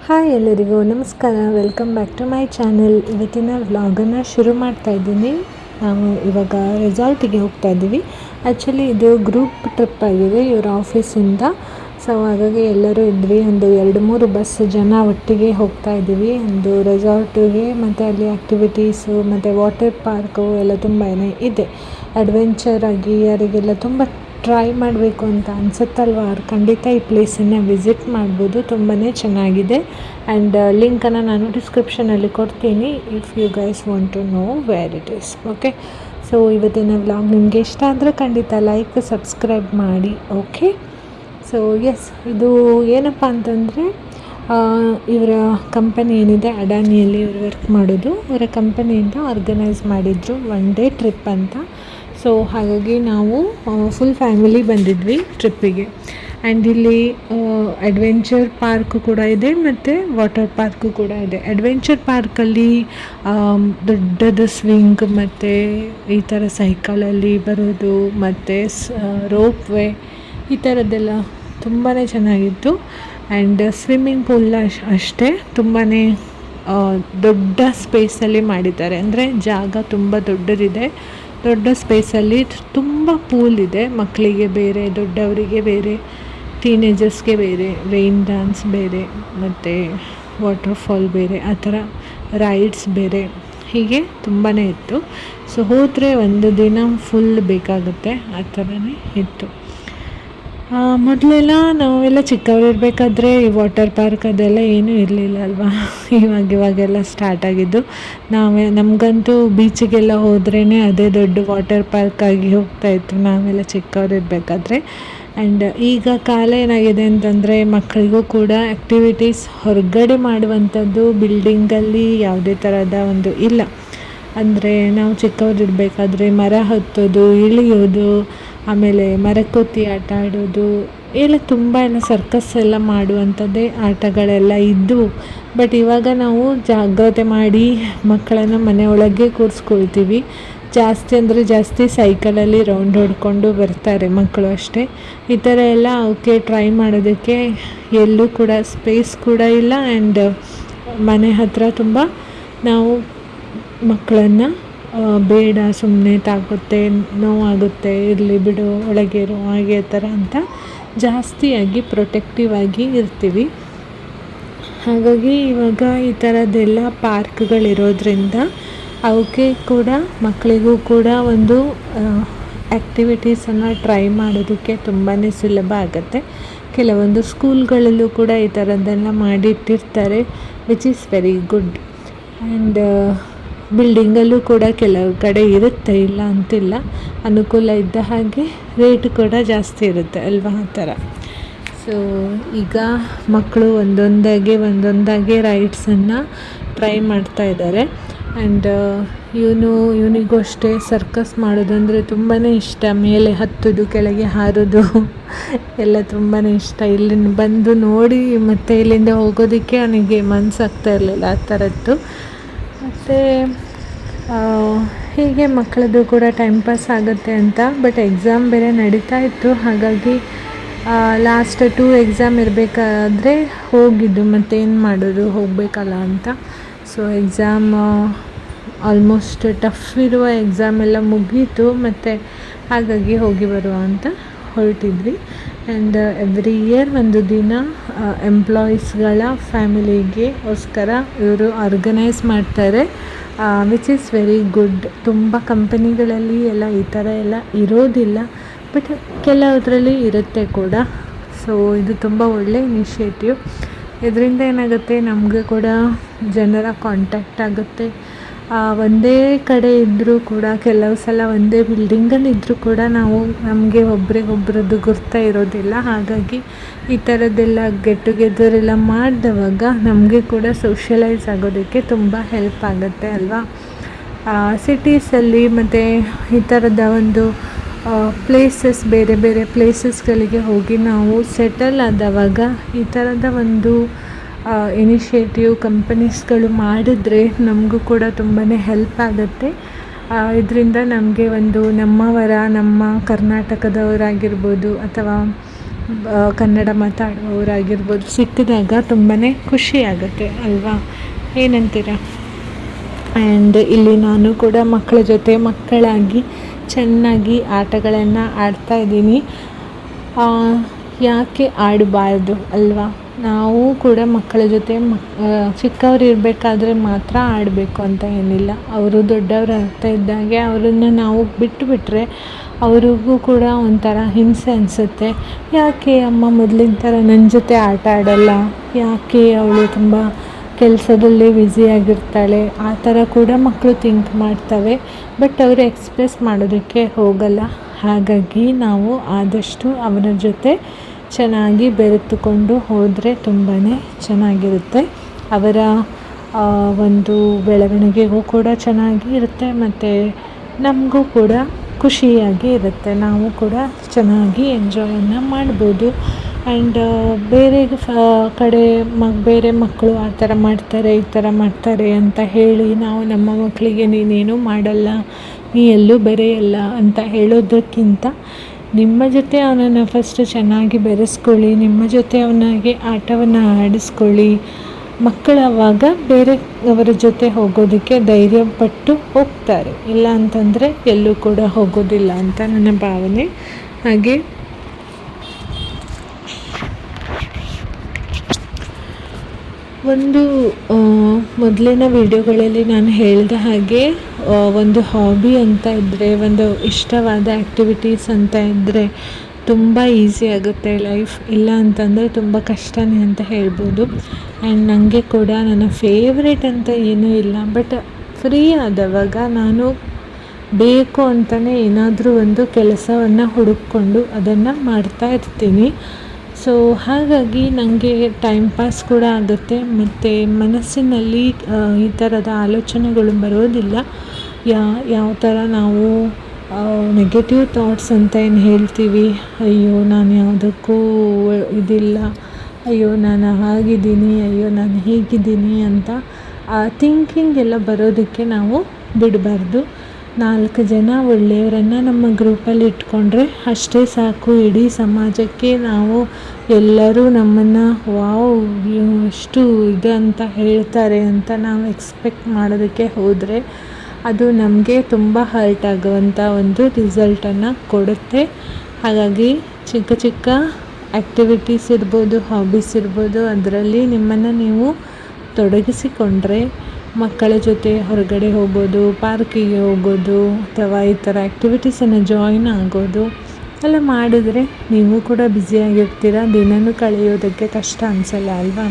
Hi ಎಲ್ಲರಿಗೂ ನಮಸ್ಕಾರ, welcome back to my channel. ಇವತ್ತಿನ ವ್ಲಾಗನ್ನು ಶುರು ಮಾಡ್ತಾ ಇದ್ದೀನಿ. ನಾವು ಇವಾಗ ರೆಸಾರ್ಟಿಗೆ ಹೋಗ್ತಾ ಇದ್ದೀವಿ. ಆ್ಯಕ್ಚುಲಿ ಇದು ಗ್ರೂಪ್ ಟ್ರಿಪ್ ಆಗಿದೆ ಇವರ ಆಫೀಸಿಂದ. ಸೊ ಹಾಗಾಗಿ ಎಲ್ಲರೂ ಇದ್ವಿ, ಒಂದು 2-3 ಬಸ್ ಜನ ಒಟ್ಟಿಗೆ ಹೋಗ್ತಾ ಇದ್ದೀವಿ ಒಂದು ರೆಸಾರ್ಟಿಗೆ. ಮತ್ತು ಅಲ್ಲಿ ಆ್ಯಕ್ಟಿವಿಟೀಸು ಮತ್ತು ವಾಟರ್ ಪಾರ್ಕು ಎಲ್ಲ ತುಂಬಾ ಇದೆ. ಅಡ್ವೆಂಚರ್ ಆಗಿ ಯಾರಿಗೆಲ್ಲ ತುಂಬ ಟ್ರೈ ಮಾಡಬೇಕು ಅಂತ ಅನಿಸುತ್ತಲ್ವ, ಅವ್ರು ಖಂಡಿತ ಈ ಪ್ಲೇಸನ್ನು ವಿಸಿಟ್ ಮಾಡ್ಬೋದು. ತುಂಬಾ ಚೆನ್ನಾಗಿದೆ. ಆ್ಯಂಡ್ ಲಿಂಕನ್ನು ನಾನು ಡಿಸ್ಕ್ರಿಪ್ಷನಲ್ಲಿ ಕೊಡ್ತೀನಿ, if you guys want to know where it is. Okay, so ಇವತ್ತಿನ ವ್ಲಾಗ್ ನಿಮಗೆ ಇಷ್ಟ ಆದರೆ ಖಂಡಿತ ಲೈಕ್ ಸಬ್ಸ್ಕ್ರೈಬ್ ಮಾಡಿ. ಓಕೆ, ಸೊ ಎಸ್, ಇದು ಏನಪ್ಪ ಅಂತಂದರೆ ಇವರ ಕಂಪನಿ ಏನಿದೆ ಅಡಾನಿಯಲ್ಲಿ ಇವರು ವರ್ಕ್ ಮಾಡೋದು. ಅವರ ಕಂಪನಿಯಿಂದ ಆರ್ಗನೈಸ್ ಮಾಡಿದ್ರು 1 ಡೇ ಟ್ರಿಪ್ ಅಂತ. ಸೊ ಹಾಗಾಗಿ ನಾವು ಫುಲ್ ಫ್ಯಾಮಿಲಿ ಬಂದಿದ್ವಿ ಟ್ರಿಪ್ಪಿಗೆ. ಆ್ಯಂಡ್ ಇಲ್ಲಿ ಅಡ್ವೆಂಚರ್ ಪಾರ್ಕು ಕೂಡ ಇದೆ ಮತ್ತು ವಾಟರ್ ಪಾರ್ಕು ಕೂಡ ಇದೆ. ಅಡ್ವೆಂಚರ್ ಪಾರ್ಕಲ್ಲಿ ದೊಡ್ಡದು ಸ್ವಿಂಗ್ ಮತ್ತು ಈ ಥರ ಸೈಕಲಲ್ಲಿ ಬರೋದು ಮತ್ತು ರೋಪ್ ವೇ ಈ ಥರದ್ದೆಲ್ಲ ತುಂಬಾ ಚೆನ್ನಾಗಿತ್ತು. ಆ್ಯಂಡ್ ಸ್ವಿಮ್ಮಿಂಗ್ ಪೂಲ್ ಅಷ್ಟೇ ತುಂಬಾ ದೊಡ್ಡ ಸ್ಪೇಸಲ್ಲಿ ಮಾಡಿದ್ದಾರೆ. ಅಂದರೆ ಜಾಗ ತುಂಬ ದೊಡ್ಡದಿದೆ. ದೊಡ್ಡ ಸ್ಪೇಸಲ್ಲಿ ತುಂಬ ಪೂಲ್ ಇದೆ. ಮಕ್ಕಳಿಗೆ ಬೇರೆ, ದೊಡ್ಡವರಿಗೆ ಬೇರೆ, ಟೀನೇಜರ್ಸ್ಗೆ ಬೇರೆ, ರೈನ್ ಡ್ಯಾನ್ಸ್ ಬೇರೆ, ಮತ್ತು ವಾಟರ್ಫಾಲ್ ಬೇರೆ, ಆ ಥರ ರೈಡ್ಸ್ ಬೇರೆ, ಹೀಗೆ ತುಂಬಾ ಇತ್ತು. ಸೊ ಹೋದರೆ ಒಂದು ದಿನ ಫುಲ್ ಬೇಕಾಗುತ್ತೆ, ಆ ಥರನೇ ಇತ್ತು. ಮೊದಲೆಲ್ಲ ನಾವೆಲ್ಲ ಚಿಕ್ಕವರಿರಬೇಕಾದ್ರೆ ಈ ವಾಟರ್ ಪಾರ್ಕ್ ಅದೆಲ್ಲ ಏನೂ ಇರಲಿಲ್ಲ ಅಲ್ವಾ. ಇವಾಗೆಲ್ಲ ಸ್ಟಾರ್ಟ್ ಆಗಿದ್ದು. ನಮಗಂತೂ ಬೀಚಿಗೆಲ್ಲ ಹೋದ್ರೇ ಅದೇ ದೊಡ್ಡ ವಾಟರ್ ಪಾರ್ಕ್ ಆಗಿ ಹೋಗ್ತಾಯಿತ್ತು ನಾವೆಲ್ಲ ಚಿಕ್ಕವರಿರಬೇಕಾದ್ರೆ. ಆ್ಯಂಡ್ ಈಗ ಕಾಲ ಏನಾಗಿದೆ ಅಂತಂದರೆ ಮಕ್ಕಳಿಗೂ ಕೂಡ ಆ್ಯಕ್ಟಿವಿಟೀಸ್ ಹೊರಗಡೆ ಮಾಡುವಂಥದ್ದು ಬಿಲ್ಡಿಂಗಲ್ಲಿ ಯಾವುದೇ ಥರದ ಒಂದು ಇಲ್ಲ. ಅಂದರೆ ನಾವು ಚಿಕ್ಕವರಿರಬೇಕಾದ್ರೆ ಮರ ಹತ್ತೋದು, ಇಳಿಯೋದು, ಆಮೇಲೆ ಮರಕೋತಿ ಆಟ ಆಡೋದು ಎಲ್ಲ ತುಂಬ ಸರ್ಕಸ್ ಎಲ್ಲ ಮಾಡುವಂಥದ್ದೇ ಆಟಗಳೆಲ್ಲ ಇದ್ದವು. ಬಟ್ ಇವಾಗ ನಾವು ಜಾಗ್ರತೆ ಮಾಡಿ ಮಕ್ಕಳನ್ನು ಮನೆಯೊಳಗೆ ಕೂರಿಸ್ಕೊಳ್ತೀವಿ. ಜಾಸ್ತಿ ಅಂದರೆ ಜಾಸ್ತಿ ಸೈಕಲಲ್ಲಿ ರೌಂಡ್ ಹೊಡ್ಕೊಂಡು ಬರ್ತಾರೆ ಮಕ್ಕಳು ಅಷ್ಟೇ. ಈ ಥರ ಎಲ್ಲ ಅವಕ್ಕೆ ಟ್ರೈ ಮಾಡೋದಕ್ಕೆ ಎಲ್ಲೂ ಕೂಡ ಸ್ಪೇಸ್ ಕೂಡ ಇಲ್ಲ. ಆ್ಯಂಡ್ ಮನೆ ಹತ್ತಿರ ತುಂಬ ನಾವು ಮಕ್ಕಳನ್ನು ಬೇಡ, ಸುಮ್ಮನೆ ತಾಗುತ್ತೆ, ನೋವಾಗುತ್ತೆ, ಇರಲಿ ಬಿಡು, ಒಳಗೇರು, ಹಾಗೆ ಥರ ಅಂತ ಜಾಸ್ತಿಯಾಗಿ ಪ್ರೊಟೆಕ್ಟಿವ್ ಆಗಿ ಇರ್ತೀವಿ. ಹಾಗಾಗಿ ಇವಾಗ ಈ ಥರದ್ದೆಲ್ಲ ಪಾರ್ಕ್ಗಳಿರೋದ್ರಿಂದ ಅವಕ್ಕೆ ಕೂಡ ಮಕ್ಕಳಿಗೂ ಕೂಡ ಒಂದು ಆ್ಯಕ್ಟಿವಿಟೀಸನ್ನು ಟ್ರೈ ಮಾಡೋದಕ್ಕೆ ತುಂಬಾ ಸುಲಭ ಆಗುತ್ತೆ. ಕೆಲವೊಂದು ಸ್ಕೂಲ್ಗಳಲ್ಲೂ ಕೂಡ ಈ ಥರದ್ದೆಲ್ಲ ಮಾಡಿಟ್ಟಿರ್ತಾರೆ, which is very good. And ಬಿಲ್ಡಿಂಗಲ್ಲೂ ಕೂಡ ಕೆಲವು ಕಡೆ ಇರುತ್ತೆ, ಇಲ್ಲ ಅಂತಿಲ್ಲ. ಅನುಕೂಲ ಇದ್ದ ಹಾಗೆ ರೇಟ್ ಕೂಡ ಜಾಸ್ತಿ ಇರುತ್ತೆ ಅಲ್ವಾ, ಆ ಥರ. ಸೊ ಈಗ ಮಕ್ಕಳು ಒಂದೊಂದಾಗೆ ರೈಡ್ಸನ್ನು ಟ್ರೈ ಮಾಡ್ತಾ ಇದ್ದಾರೆ. ಆ್ಯಂಡ್ ಇವನಿಗೂ ಅಷ್ಟೇ ಸರ್ಕಸ್ ಮಾಡೋದಂದರೆ ತುಂಬಾ ಇಷ್ಟ. ಮೇಲೆ ಹತ್ತೋದು, ಕೆಳಗೆ ಹಾರೋದು ಎಲ್ಲ ತುಂಬಾ ಇಷ್ಟ. ಇಲ್ಲಿಂದ ಬಂದು ನೋಡಿ ಮತ್ತೆ ಇಲ್ಲಿಂದ ಹೋಗೋದಕ್ಕೆ ಅವನಿಗೆ ಮನಸ್ಸಾಗ್ತಾ ಇರಲಿಲ್ಲ, ಆ ಥರದ್ದು. ಮತ್ತು ಹೀಗೆ ಮಕ್ಕಳದ್ದು ಕೂಡ ಟೈಮ್ ಪಾಸ್ ಆಗುತ್ತೆ ಅಂತ. ಬಟ್ ಎಕ್ಸಾಮ್ ಬೇರೆ ನಡೀತಾ ಇತ್ತು, ಹಾಗಾಗಿ ಲಾಸ್ಟ್ 2 ಎಕ್ಸಾಮ್ ಇರಬೇಕಾದ್ರೆ ಹೋಗಿದ್ದು. ಮತ್ತೇನು ಮಾಡೋದು, ಹೋಗಬೇಕಲ್ಲ ಅಂತ. ಸೊ ಎಕ್ಸಾಮ್ ಆಲ್ಮೋಸ್ಟ್ ಟಫ್ ಇರುವ ಎಕ್ಸಾಮ್ ಎಲ್ಲ ಮುಗೀತು, ಮತ್ತು ಹಾಗಾಗಿ ಹೋಗಿ ಬರುವ ಅಂತ ಹೊರಟಿದ್ವಿ. ಆ್ಯಂಡ್ ಎವ್ರಿ ಇಯರ್ ಒಂದು ದಿನ ಎಂಪ್ಲಾಯೀಸ್ಗಳ ಫ್ಯಾಮಿಲಿಗೋಸ್ಕರ ಇವರು ಆರ್ಗನೈಸ್ ಮಾಡ್ತಾರೆ, ವಿಚ್ ಈಸ್ ವೆರಿ ಗುಡ್. ತುಂಬ ಕಂಪನಿಗಳಲ್ಲಿ ಎಲ್ಲ ಈ ಥರ ಎಲ್ಲ ಇರೋದಿಲ್ಲ, ಬಟ್ ಕೆಲವುದರಲ್ಲಿ ಇರುತ್ತೆ ಕೂಡ. ಸೊ ಇದು ತುಂಬ ಒಳ್ಳೆ ಇನಿಷಿಯೇಟಿವ್. ಇದರಿಂದ ಏನಾಗುತ್ತೆ, ನಮಗೆ ಕೂಡ ಜನರ ಕಾಂಟ್ಯಾಕ್ಟ್ ಆಗುತ್ತೆ. ಒಂದೇ ಕಡೆ ಇದ್ದರೂ ಕೂಡ, ಕೆಲವು ಸಲ ಒಂದೇ ಬಿಲ್ಡಿಂಗಲ್ಲಿ ಇದ್ದರೂ ಕೂಡ ನಮಗೆ ಒಬ್ರಿಗೊಬ್ರದ್ದು ಗುರ್ತ ಇರೋದಿಲ್ಲ. ಹಾಗಾಗಿ ಈ ಥರದ್ದೆಲ್ಲ ಗೆಟ್ ಟುಗೆದರ್ ಎಲ್ಲ ಮಾಡಿದವಾಗ ನಮಗೆ ಕೂಡ ಸೋಷಲೈಸ್ ಆಗೋದಕ್ಕೆ ತುಂಬ ಹೆಲ್ಪ್ ಆಗುತ್ತೆ ಅಲ್ವಾ. ಸಿಟೀಸಲ್ಲಿ ಮತ್ತು ಈ ಥರದ ಒಂದು ಪ್ಲೇಸಸ್, ಬೇರೆ ಬೇರೆ ಪ್ಲೇಸಸ್ಗಳಿಗೆ ಹೋಗಿ ನಾವು ಸೆಟಲ್ ಆದವಾಗ ಈ ಥರದ ಒಂದು ಇನಿಷಿಯೇಟಿವ್ ಕಂಪನೀಸ್ಗಳು ಮಾಡಿದ್ರೆ ನಮಗೂ ಕೂಡ ತುಂಬಾ ಹೆಲ್ಪ್ ಆಗುತ್ತೆ. ಇದರಿಂದ ನಮಗೆ ಒಂದು ನಮ್ಮ ಕರ್ನಾಟಕದವರಾಗಿರ್ಬೋದು ಅಥವಾ ಕನ್ನಡ ಮಾತಾಡುವವರಾಗಿರ್ಬೋದು ಸಿಕ್ಕಿದಾಗ ತುಂಬಾ ಖುಷಿ ಆಗುತ್ತೆ ಅಲ್ವಾ, ಏನಂತೀರ? ಆ್ಯಂಡ್ ಇಲ್ಲಿ ನಾನು ಕೂಡ ಮಕ್ಕಳ ಜೊತೆ ಮಕ್ಕಳಾಗಿ ಚೆನ್ನಾಗಿ ಆಟಗಳನ್ನು ಆಡ್ತಾಯಿದ್ದೀನಿ. ಯಾಕೆ ಆಡಬಾರ್ದು ಅಲ್ವಾ? ನಾವು ಕೂಡ ಮಕ್ಕಳ ಜೊತೆ ಚಿಕ್ಕವರು ಇರಬೇಕಾದ್ರೆ ಮಾತ್ರ ಆಡಬೇಕು ಅಂತ ಏನಿಲ್ಲ. ಅವರು ದೊಡ್ಡವರು ಆಗ್ತಾ ಇದ್ದಾಗೆ ಅವರನ್ನು ನಾವು ಬಿಟ್ಟುಬಿಟ್ರೆ ಅವ್ರಿಗೂ ಕೂಡ ಒಂಥರ ಹಿಂಸೆ ಅನಿಸುತ್ತೆ. ಯಾಕೆ ಅಮ್ಮ ಮೊದಲಿನ ಥರ ನನ್ನ ಜೊತೆ ಆಟ ಆಡಲ್ಲ, ಯಾಕೆ ಅವಳು ತುಂಬ ಕೆಲಸದಲ್ಲೇ ಬ್ಯುಸಿಯಾಗಿರ್ತಾಳೆ, ಆ ಥರ ಕೂಡ ಮಕ್ಕಳು ಥಿಂಕ್ ಮಾಡ್ತವೆ. ಬಟ್ ಅವರು ಎಕ್ಸ್ಪ್ರೆಸ್ ಮಾಡೋದಕ್ಕೆ ಹೋಗಲ್ಲ. ಹಾಗಾಗಿ ನಾವು ಆದಷ್ಟು ಅವರ ಜೊತೆ ಚೆನ್ನಾಗಿ ಬೆರೆತುಕೊಂಡು ಹೋದರೆ ತುಂಬಾ ಚೆನ್ನಾಗಿರುತ್ತೆ. ಅವರ ಒಂದು ಬೆಳವಣಿಗೆಗೂ ಕೂಡ ಚೆನ್ನಾಗಿ ಇರುತ್ತೆ ಮತ್ತು ನಮಗೂ ಕೂಡ ಖುಷಿಯಾಗಿ ಇರುತ್ತೆ. ನಾವು ಕೂಡ ಚೆನ್ನಾಗಿ ಎಂಜಾಯನ್ನು ಮಾಡ್ಬೋದು. ಆ್ಯಂಡ್ ಬೇರೆ ಕಡೆ ಬೇರೆ ಮಕ್ಕಳು ಆ ಥರ ಮಾಡ್ತಾರೆ, ಈ ಥರ ಮಾಡ್ತಾರೆ ಅಂತ ಹೇಳಿ ನಾವು ನಮ್ಮ ಮಕ್ಕಳಿಗೆ ನೀನೇನು ಮಾಡಲ್ಲ, ನೀ ಎಲ್ಲೂ ಬೆರೆಯಲ್ಲ ಅಂತ ಹೇಳೋದಕ್ಕಿಂತ ನಿಮ್ಮ ಜೊತೆ ಅವನನ್ನು ಫಸ್ಟ್ ಚೆನ್ನಾಗಿ ಬೆರೆಸ್ಕೊಳ್ಳಿ, ನಿಮ್ಮ ಜೊತೆ ಅವನಿಗೆ ಆಟವನ್ನು ಆಡಿಸ್ಕೊಳ್ಳಿ. ಮಕ್ಕಳು ಆವಾಗ ಬೇರೆ ಅವರ ಜೊತೆ ಹೋಗೋದಕ್ಕೆ ಧೈರ್ಯಪಟ್ಟು ಹೋಗ್ತಾರೆ. ಇಲ್ಲ ಅಂತಂದರೆ ಎಲ್ಲೂ ಕೂಡ ಹೋಗೋದಿಲ್ಲ ಅಂತ ನನ್ನ ಭಾವನೆ. ಹಾಗೆ ಒಂದು ಮೊದಲಿನ ವಿಡಿಯೋಗಳಲ್ಲಿ ನಾನು ಹೇಳಿದ ಹಾಗೆ ಒಂದು ಹಾಬಿ ಅಂತ ಇದ್ದರೆ, ಒಂದು ಇಷ್ಟವಾದ ಆ್ಯಕ್ಟಿವಿಟೀಸ್ ಅಂತ ಇದ್ದರೆ ತುಂಬ ಈಸಿ ಆಗುತ್ತೆ ಲೈಫ್. ಇಲ್ಲ ಅಂತಂದರೆ ತುಂಬ ಕಷ್ಟನೇ ಅಂತ ಹೇಳ್ಬೋದು. ಆ್ಯಂಡ್ ನನಗೆ ಕೂಡ ನನ್ನ ಫೇವ್ರೇಟ್ ಅಂತ ಏನೂ ಇಲ್ಲ, ಬಟ್ ಫ್ರೀ ಆದವಾಗ ನಾನು ಬೇಕು ಅಂತಲೇ ಏನಾದರೂ ಒಂದು ಕೆಲಸವನ್ನು ಹುಡುಕಿಕೊಂಡು ಅದನ್ನು ಮಾಡ್ತಾ ಇರ್ತೀನಿ. ಸೊ ಹಾಗಾಗಿ ನನಗೆ ಟೈಮ್ ಪಾಸ್ ಕೂಡ ಆಗುತ್ತೆ ಮತ್ತು ಮನಸ್ಸಿನಲ್ಲಿ ಈ ಥರದ ಆಲೋಚನೆಗಳು ಬರೋದಿಲ್ಲ. ಯಾವ ಥರ ನಾವು ನೆಗೆಟಿವ್ ಥಾಟ್ಸ್ ಅಂತ ಏನು ಹೇಳ್ತೀವಿ, ಅಯ್ಯೋ ನಾನು ಯಾವುದಕ್ಕೂ ಇದಿಲ್ಲ, ಅಯ್ಯೋ ನಾನು ಹಾಗಿದ್ದೀನಿ, ಅಯ್ಯೋ ನಾನು ಹೀಗಿದ್ದೀನಿ ಅಂತ ಥಿಂಕಿಂಗ್ ಎಲ್ಲ ಬರೋದಕ್ಕೆ ನಾವು ಬಿಡಬಾರ್ದು. 4 ಜನ ಒಳ್ಳೆಯವರನ್ನು ನಮ್ಮ ಗ್ರೂಪಲ್ಲಿ ಇಟ್ಕೊಂಡ್ರೆ ಅಷ್ಟೇ ಸಾಕು. ಇಡೀ ಸಮಾಜಕ್ಕೆ ನಾವು ಎಲ್ಲರೂ ನಮ್ಮನ್ನು ವಾವ್ ಎಷ್ಟು ಇದು ಅಂತ ಹೇಳ್ತಾರೆ ಅಂತ ನಾವು ಎಕ್ಸ್ಪೆಕ್ಟ್ ಮಾಡೋದಕ್ಕೆ ಹೋದರೆ ಅದು ನಮಗೆ ತುಂಬ ಹರ್ಟ್ ಆಗುವಂಥ ಒಂದು ರಿಸಲ್ಟನ್ನು ಕೊಡುತ್ತೆ. ಹಾಗಾಗಿ ಚಿಕ್ಕ ಚಿಕ್ಕ ಆ್ಯಕ್ಟಿವಿಟೀಸ್ ಇರ್ಬೋದು, ಹಾಬೀಸ್ ಇರ್ಬೋದು, ಅದರಲ್ಲಿ ನಿಮ್ಮನ್ನು ನೀವು ತೊಡಗಿಸಿಕೊಂಡ್ರೆ ಮಕ್ಕಳ ಜೊತೆ ಹೊರಗಡೆ ಹೋಗೋದು, ಪಾರ್ಕಿಗೆ ಹೋಗೋದು ಅಥವಾ ಈ ಥರ ಆ್ಯಕ್ಟಿವಿಟೀಸನ್ನು ಜಾಯಿನ್ ಆಗೋದು ಎಲ್ಲ ಮಾಡಿದ್ರೆ ನೀವು ಕೂಡ ಬ್ಯುಸಿಯಾಗಿರ್ತೀರ. ದಿನವೂ ಕಳೆಯೋದಕ್ಕೆ ಕಷ್ಟ ಅನಿಸಲ್ಲ ಅಲ್ವಾ?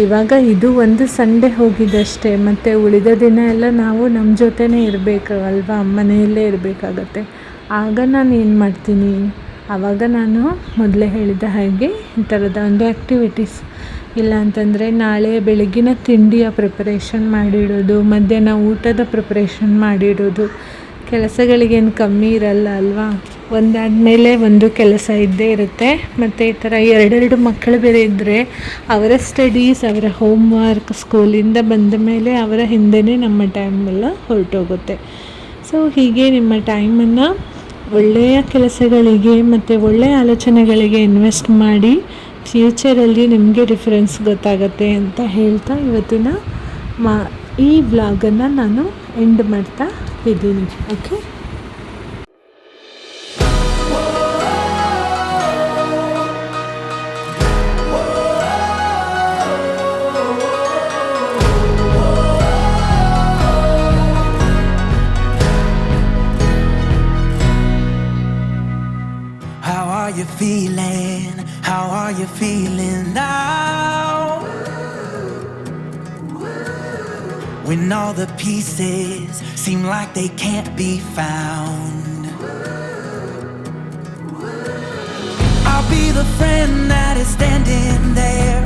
ಇವಾಗ ಇದು ಒಂದು ಸಂಡೇ ಹೋಗಿದ್ದಷ್ಟೇ, ಮತ್ತು ಉಳಿದ ದಿನ ಎಲ್ಲ ನಾವು ನಮ್ಮ ಜೊತೆನೇ ಇರಬೇಕು ಅಲ್ವಾ, ಮನೆಯಲ್ಲೇ ಇರಬೇಕಾಗತ್ತೆ. ಆಗ ನಾನು ಏನು ಮಾಡ್ತೀನಿ, ಆವಾಗ ನಾನು ಮೊದಲೇ ಹೇಳಿದ ಹಾಗೆ ಈ ಥರದ ಒಂದು ಆ್ಯಕ್ಟಿವಿಟೀಸ್, ಇಲ್ಲ ಅಂತಂದರೆ ನಾಳೆ ಬೆಳಗ್ಗಿನ ತಿಂಡಿಯ ಪ್ರಿಪರೇಷನ್ ಮಾಡಿಡೋದು, ಮಧ್ಯಾಹ್ನ ಊಟದ ಪ್ರಿಪರೇಷನ್ ಮಾಡಿಡೋದು. ಕೆಲಸಗಳಿಗೇನು ಕಮ್ಮಿ ಇರಲ್ಲ ಅಲ್ವಾ? ಒಂದಾದಮೇಲೆ ಒಂದು ಕೆಲಸ ಇದ್ದೇ ಇರುತ್ತೆ. ಮತ್ತು ಈ ಥರ 2 ಮಕ್ಕಳು ಬೇರೆ ಇದ್ದರೆ ಅವರ ಸ್ಟಡೀಸ್, ಅವರ ಹೋಮ್ ವರ್ಕ್, ಸ್ಕೂಲಿಂದ ಬಂದ ಮೇಲೆ ಅವರ ಹಿಂದೆಯೇ ನಮ್ಮ ಟೈಮೆಲ್ಲ ಹೊರಟೋಗುತ್ತೆ. ಸೊ ಹೀಗೆ ನಿಮ್ಮ ಟೈಮನ್ನು ಒಳ್ಳೆಯ ಕೆಲಸಗಳಿಗೆ ಮತ್ತು ಒಳ್ಳೆಯ ಆಲೋಚನೆಗಳಿಗೆ ಇನ್ವೆಸ್ಟ್ ಮಾಡಿ ಫ್ಯೂಚರಲ್ಲಿ ನಿಮಗೆ ಡಿಫ್ರೆನ್ಸ್ ಗೊತ್ತಾಗತ್ತೆ ಅಂತ ಹೇಳ್ತಾ ಇವತ್ತಿನ ಈ ವ್ಲಾಗನ್ನು ನಾನು ಎಂಡ್ ಮಾಡ್ತಾ ಇದ್ದೀನಿ. Okay, How are you feeling now? When all the pieces seem like they can't be found, I'll be the friend that is standing there